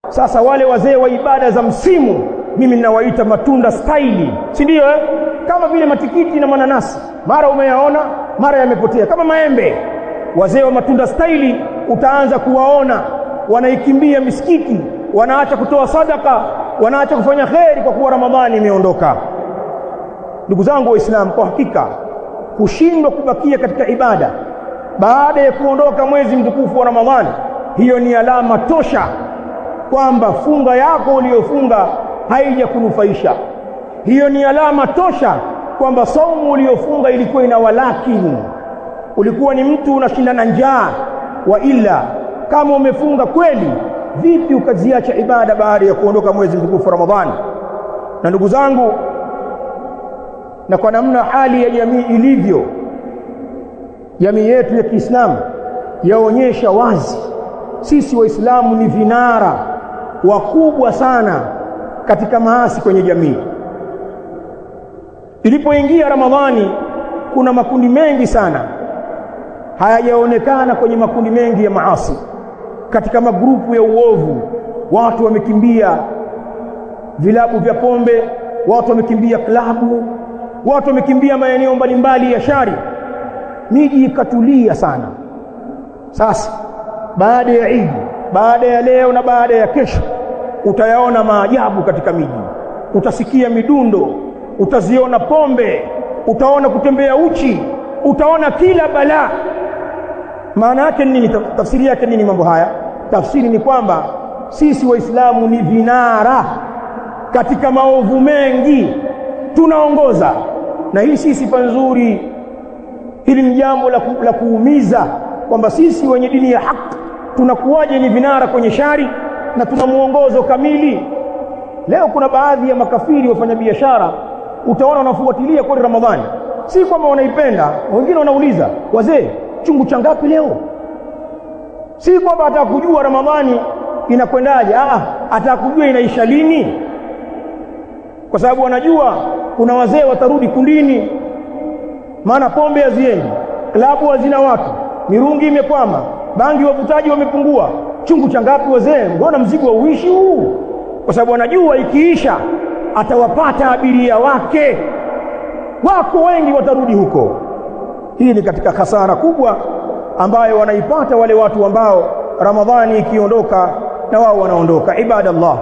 Sasa wale wazee wa ibada za msimu mimi ninawaita matunda staili, si ndio? Kama vile matikiti na mananasi, mara umeyaona mara yamepotea, kama maembe. Wazee wa matunda staili utaanza kuwaona wanaikimbia misikiti, wanaacha kutoa sadaka, wanaacha kufanya kheri kwa kuwa Ramadhani imeondoka. Ndugu zangu Waislamu, kwa hakika kushindwa kubakia katika ibada baada ya kuondoka mwezi mtukufu wa Ramadhani, hiyo ni alama tosha kwamba funga yako uliyofunga haijakunufaisha. Hiyo ni alama tosha kwamba saumu uliyofunga ilikuwa ina walakini, ulikuwa ni mtu unashindana njaa. Wa ila kama umefunga kweli, vipi ukaziacha ibada baada ya kuondoka mwezi mtukufu wa Ramadhani? Na ndugu zangu, na kwa namna hali ya jamii ilivyo, jamii yetu ya Kiislamu yaonyesha wazi sisi Waislamu ni vinara wakubwa sana katika maasi kwenye jamii. Ilipoingia Ramadhani, kuna makundi mengi sana hayajaonekana kwenye makundi mengi ya maasi. Katika magrupu ya uovu, watu wamekimbia vilabu vya pombe, watu wamekimbia klabu, watu wamekimbia maeneo mbalimbali ya shari, miji ikatulia sana. Sasa baada ya Eid, baada ya leo na baada ya kesho, utayaona maajabu katika miji. Utasikia midundo, utaziona pombe, utaona kutembea uchi, utaona kila balaa. Maana yake nini? Tafsiri yake nini mambo haya? Tafsiri ni kwamba sisi Waislamu ni vinara katika maovu mengi, tunaongoza. Na hii si sifa nzuri, hili ni jambo la kuumiza kwamba sisi wenye dini ya haki tunakuwaje ni vinara kwenye shari na tuna muongozo kamili. Leo kuna baadhi ya makafiri wafanya biashara utaona wanafuatilia kwa Ramadhani, si kwamba wanaipenda. Wengine wanauliza, wazee chungu cha ngapi leo? Si kwamba atakujua Ramadhani inakwendaje, atakujua inaisha lini, kwa sababu wanajua kuna wazee watarudi kundini. Maana pombe haziendi, klabu hazina watu, mirungi imekwama, bangi wavutaji wamepungua. Chungu cha ngapi wazee? Mbona mzigo hauishi huu? Kwa sababu wanajua ikiisha atawapata abiria wake, wako wengi watarudi huko. Hii ni katika hasara kubwa ambayo wanaipata wale watu ambao Ramadhani ikiondoka na wao wanaondoka. Ibadallah,